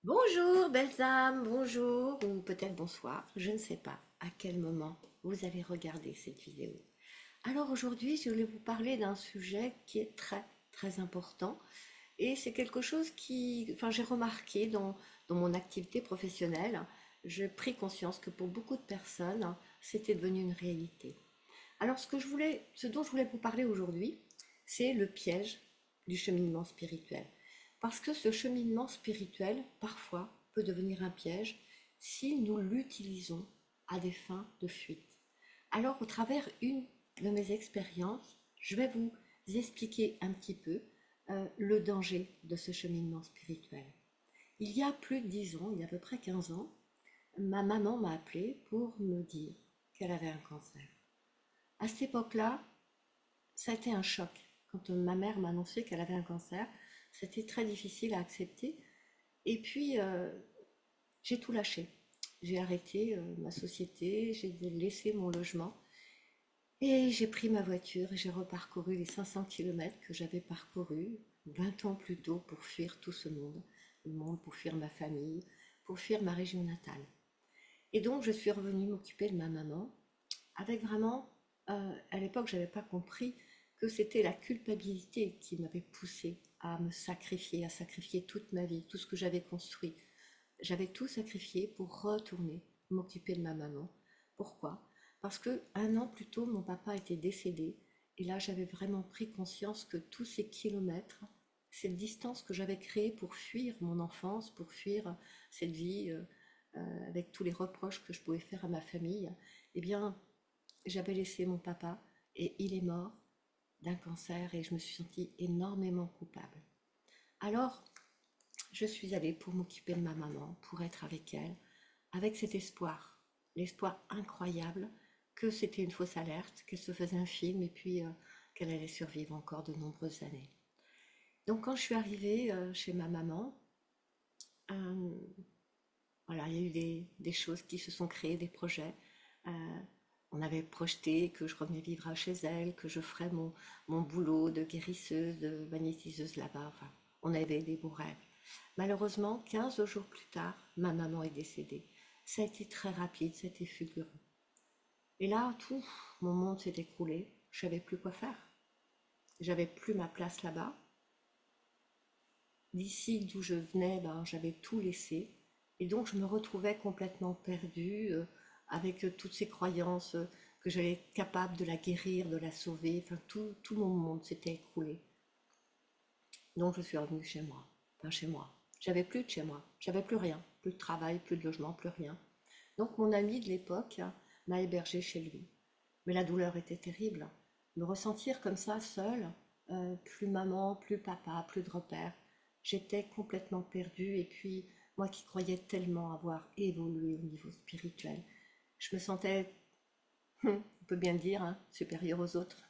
Bonjour, belles âmes, bonjour, ou peut-être bonsoir, je ne sais pas à quel moment vous allez regarder cette vidéo. Alors aujourd'hui, je voulais vous parler d'un sujet qui est très très important et c'est quelque chose j'ai remarqué dans mon activité professionnelle, j'ai pris conscience que pour beaucoup de personnes, c'était devenu une réalité. Alors ce dont je voulais vous parler aujourd'hui, c'est le piège du cheminement spirituel. Parce que ce cheminement spirituel, parfois, peut devenir un piège si nous l'utilisons à des fins de fuite. Alors, au travers une de mes expériences, je vais vous expliquer un petit peu le danger de ce cheminement spirituel. Il y a plus de 10 ans, il y a à peu près 15 ans, ma maman m'a appelé pour me dire qu'elle avait un cancer. À cette époque-là, ça a été un choc. Quand ma mère m'a annoncé qu'elle avait un cancer, c'était très difficile à accepter. Et puis, j'ai tout lâché. J'ai arrêté ma société, j'ai laissé mon logement et j'ai pris ma voiture et j'ai reparcouru les 500 kilomètres que j'avais parcourus 20 ans plus tôt pour fuir tout ce monde. Le monde, pour fuir ma famille, pour fuir ma région natale. Et donc, je suis revenue m'occuper de ma maman avec vraiment, à l'époque, je n'avais pas compris que c'était la culpabilité qui m'avait poussée à me sacrifier, à sacrifier toute ma vie, tout ce que j'avais construit. J'avais tout sacrifié pour retourner m'occuper de ma maman. Pourquoi? Parce que un an plus tôt, mon papa était décédé, et là, j'avais vraiment pris conscience que tous ces kilomètres, cette distance que j'avais créée pour fuir mon enfance, pour fuir cette vie avec tous les reproches que je pouvais faire à ma famille, eh bien, j'avais laissé mon papa et il est mort d'un cancer et je me suis sentie énormément coupable. Alors, je suis allée pour m'occuper de ma maman, pour être avec elle, avec cet espoir, l'espoir incroyable que c'était une fausse alerte, qu'elle se faisait un film et puis qu'elle allait survivre encore de nombreuses années. Donc quand je suis arrivée chez ma maman, euh, voilà, il y a eu des choses qui se sont créées, des projets. Euh, on avait projeté que je revenais vivre chez elle, que je ferais mon boulot de guérisseuse, de magnétiseuse là-bas. Enfin, on avait des beaux rêves. Malheureusement, 15 jours plus tard, ma maman est décédée. Ça a été très rapide, ça a été fulgurant. Et là, tout, mon monde s'est écroulé. Je savais plus quoi faire. J'avais plus ma place là-bas. D'ici d'où je venais, ben, j'avais tout laissé. Et donc, je me retrouvais complètement perdue, avec toutes ces croyances que j'allais être capable de la guérir, de la sauver. Enfin, tout mon monde s'était écroulé. Donc, je suis revenue chez moi. Enfin, chez moi. J'avais plus de chez moi. J'avais plus rien. Plus de travail, plus de logement, plus rien. Donc, mon ami de l'époque m'a hébergée chez lui. Mais la douleur était terrible. Me ressentir comme ça, seule, plus maman, plus papa, plus de repères. J'étais complètement perdue et puis moi qui croyais tellement avoir évolué au niveau spirituel, je me sentais, on peut bien le dire, hein, supérieure aux autres.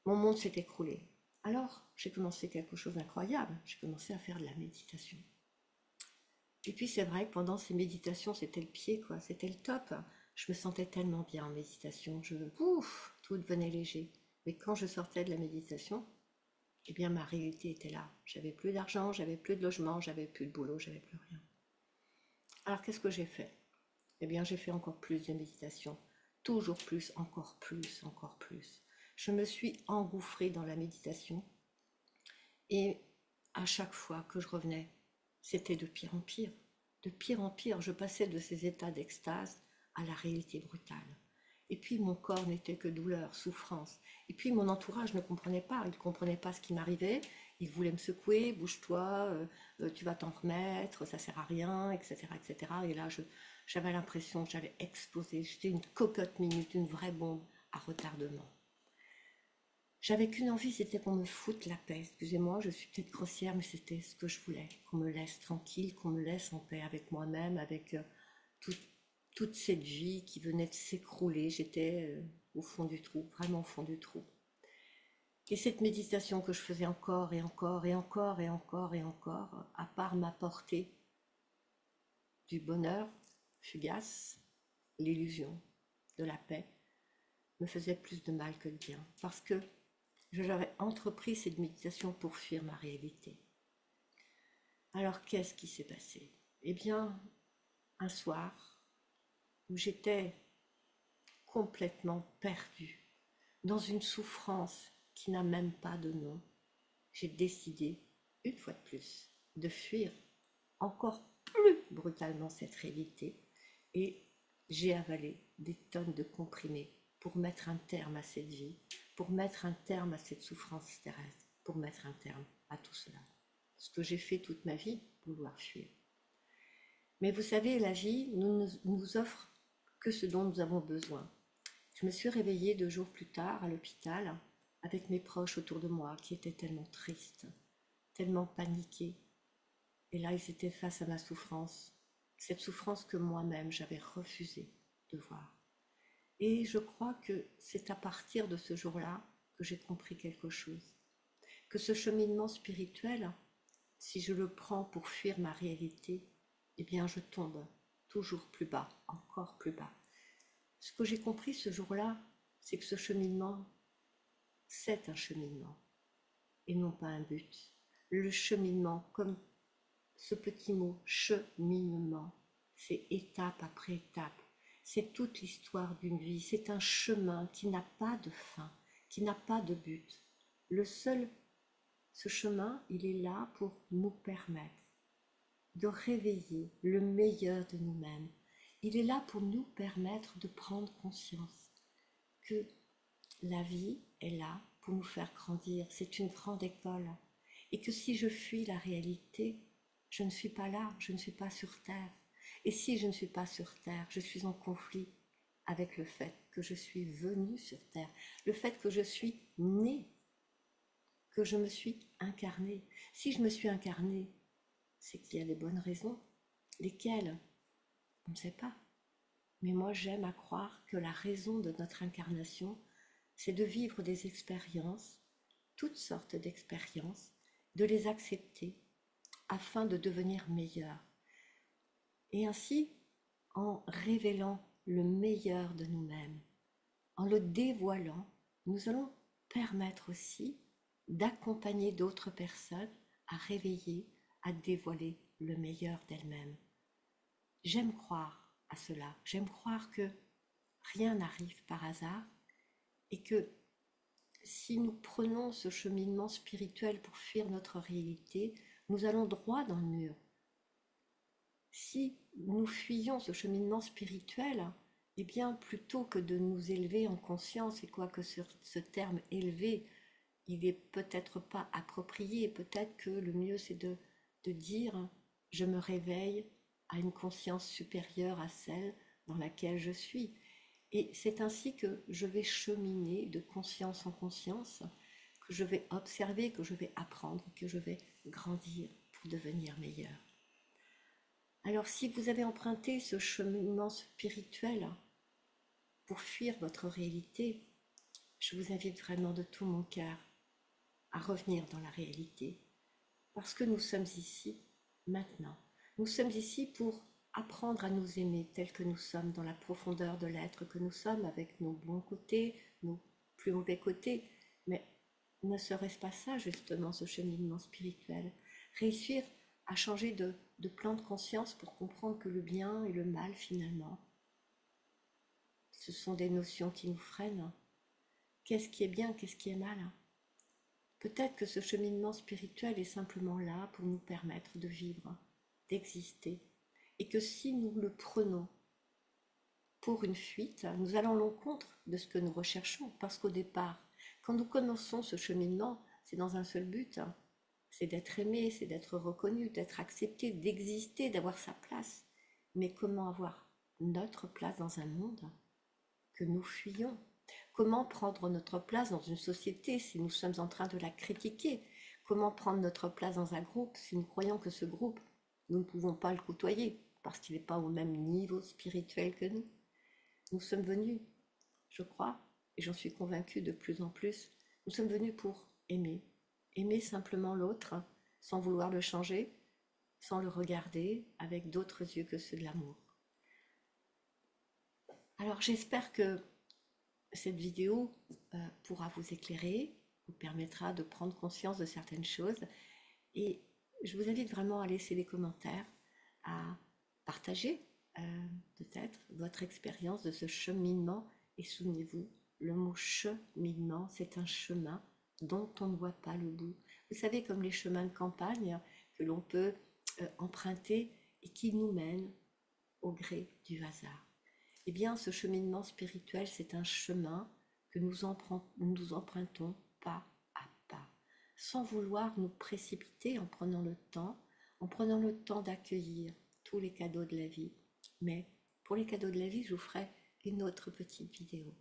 Mon monde s'est écroulé. Alors j'ai commencé quelque chose d'incroyable. J'ai commencé à faire de la méditation. Et puis c'est vrai que pendant ces méditations, c'était le pied, quoi, c'était le top. Je me sentais tellement bien en méditation, ouf, tout devenait léger. Mais quand je sortais de la méditation, eh bien ma réalité était là. J'avais plus d'argent, j'avais plus de logement, j'avais plus de boulot, j'avais plus rien. Alors qu'est-ce que j'ai fait? Eh bien j'ai fait encore plus de méditation, toujours plus, encore plus, encore plus. Je me suis engouffrée dans la méditation et à chaque fois que je revenais, c'était de pire en pire. De pire en pire, je passais de ces états d'extase à la réalité brutale. Et puis mon corps n'était que douleur, souffrance. Et puis mon entourage ne comprenait pas, il ne comprenait pas ce qui m'arrivait. Il voulait me secouer, bouge-toi, tu vas t'en remettre, ça sert à rien, etc., etc. Et là, j'avais l'impression que j'allais exploser. J'étais une cocotte minute, une vraie bombe à retardement. J'avais qu'une envie, c'était qu'on me foute la paix. Excusez-moi, je suis peut-être grossière, mais c'était ce que je voulais. Qu'on me laisse tranquille, qu'on me laisse en paix avec moi-même, avec tout- toute cette vie qui venait de s'écrouler. J'étais au fond du trou, vraiment au fond du trou. Et cette méditation que je faisais encore et encore et encore et encore et encore, à part m'apporter du bonheur fugace, l'illusion de la paix, me faisait plus de mal que de bien. Parce que j'avais entrepris cette méditation pour fuir ma réalité. Alors, qu'est-ce qui s'est passé? Eh bien, un soir où j'étais complètement perdue, dans une souffrance qui n'a même pas de nom, j'ai décidé, une fois de plus, de fuir encore plus brutalement cette réalité et j'ai avalé des tonnes de comprimés pour mettre un terme à cette vie, pour mettre un terme à cette souffrance terrestre, pour mettre un terme à tout cela. Ce que j'ai fait toute ma vie, vouloir fuir. Mais vous savez, la vie ne nous offre que ce dont nous avons besoin. Je me suis réveillée 2 jours plus tard à l'hôpital avec mes proches autour de moi qui étaient tellement tristes, tellement paniqués. Et là, ils étaient face à ma souffrance, cette souffrance que moi-même j'avais refusé de voir. Et je crois que c'est à partir de ce jour-là que j'ai compris quelque chose. Que ce cheminement spirituel, si je le prends pour fuir ma réalité, eh bien je tombe toujours plus bas, encore plus bas. Ce que j'ai compris ce jour-là, c'est que ce cheminement, c'est un cheminement et non pas un but. Le cheminement, comme ce petit mot cheminement, c'est étape après étape. C'est toute l'histoire d'une vie. C'est un chemin qui n'a pas de fin, qui n'a pas de but. Ce chemin, il est là pour nous permettre de réveiller le meilleur de nous-mêmes. Il est là pour nous permettre de prendre conscience que la vie est là pour nous faire grandir. C'est une grande école. Et que si je fuis la réalité, je ne suis pas là, je ne suis pas sur Terre. Et si je ne suis pas sur Terre, je suis en conflit avec le fait que je suis venue sur Terre, le fait que je suis née, que je me suis incarnée. Si je me suis incarnée, c'est qu'il y a des bonnes raisons. Lesquelles? On ne sait pas. Mais moi, j'aime à croire que la raison de notre incarnation, c'est de vivre des expériences, toutes sortes d'expériences, de les accepter afin de devenir meilleur. Et ainsi, en révélant le meilleur de nous-mêmes, en le dévoilant, nous allons permettre aussi d'accompagner d'autres personnes à réveiller, à dévoiler le meilleur d'elles-mêmes. J'aime croire à cela, j'aime croire que rien n'arrive par hasard et que si nous prenons ce cheminement spirituel pour fuir notre réalité, nous allons droit dans le mur. Si nous fuyons ce cheminement spirituel, eh bien, plutôt que de nous élever en conscience, et quoique ce terme élevé, il n'est peut-être pas approprié, peut-être que le mieux c'est de dire je me réveille à une conscience supérieure à celle dans laquelle je suis. Et c'est ainsi que je vais cheminer de conscience en conscience, que je vais observer, que je vais apprendre, que je vais grandir pour devenir meilleur. Alors si vous avez emprunté ce cheminement spirituel pour fuir votre réalité, je vous invite vraiment de tout mon cœur à revenir dans la réalité, parce que nous sommes ici maintenant. Nous sommes ici pour apprendre à nous aimer tels que nous sommes, dans la profondeur de l'être que nous sommes, avec nos bons côtés, nos plus mauvais côtés. Mais ne serait-ce pas ça justement, ce cheminement spirituel? Réussir à changer de plan de conscience pour comprendre que le bien et le mal finalement, ce sont des notions qui nous freinent. Qu'est-ce qui est bien, qu'est-ce qui est mal? Peut-être que ce cheminement spirituel est simplement là pour nous permettre de vivre, d'exister, et que si nous le prenons pour une fuite, nous allons à l'encontre de ce que nous recherchons, parce qu'au départ, quand nous commençons ce cheminement, c'est dans un seul but, c'est d'être aimé, c'est d'être reconnu, d'être accepté, d'exister, d'avoir sa place. Mais comment avoir notre place dans un monde que nous fuyons? Comment prendre notre place dans une société si nous sommes en train de la critiquer? Comment prendre notre place dans un groupe si nous croyons que ce groupe, nous ne pouvons pas le côtoyer parce qu'il n'est pas au même niveau spirituel que nous? Nous sommes venus, je crois, et j'en suis convaincue de plus en plus, nous sommes venus pour aimer. Aimer simplement l'autre, sans vouloir le changer, sans le regarder avec d'autres yeux que ceux de l'amour. Alors j'espère que cette vidéo pourra vous éclairer, vous permettra de prendre conscience de certaines choses. Et je vous invite vraiment à laisser des commentaires, à partager peut-être votre expérience de ce cheminement. Et souvenez-vous, le mot cheminement, c'est un chemin dont on ne voit pas le bout. Vous savez, comme les chemins de campagne que l'on peut emprunter et qui nous mènent au gré du hasard. Eh bien, ce cheminement spirituel, c'est un chemin que nous empruntons pas à pas, sans vouloir nous précipiter, en prenant le temps d'accueillir tous les cadeaux de la vie. Mais pour les cadeaux de la vie, je vous ferai une autre petite vidéo.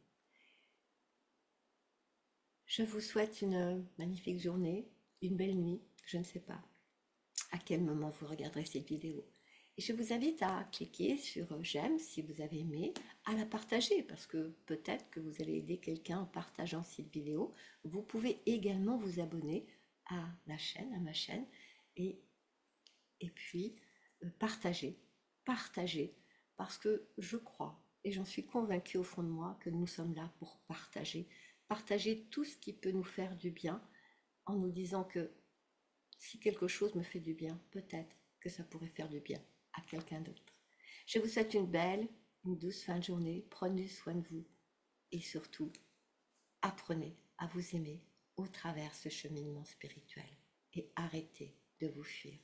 Je vous souhaite une magnifique journée, une belle nuit, je ne sais pas à quel moment vous regarderez cette vidéo. Et je vous invite à cliquer sur j'aime si vous avez aimé, à la partager parce que peut-être que vous allez aider quelqu'un en partageant cette vidéo. Vous pouvez également vous abonner à la chaîne, à ma chaîne, et, et puis partager, parce que je crois et j'en suis convaincue au fond de moi que nous sommes là pour partager tout ce qui peut nous faire du bien en nous disant que si quelque chose me fait du bien, peut-être que ça pourrait faire du bien à quelqu'un d'autre. Je vous souhaite une douce fin de journée. Prenez soin de vous et surtout, apprenez à vous aimer au travers ce cheminement spirituel et arrêtez de vous fuir.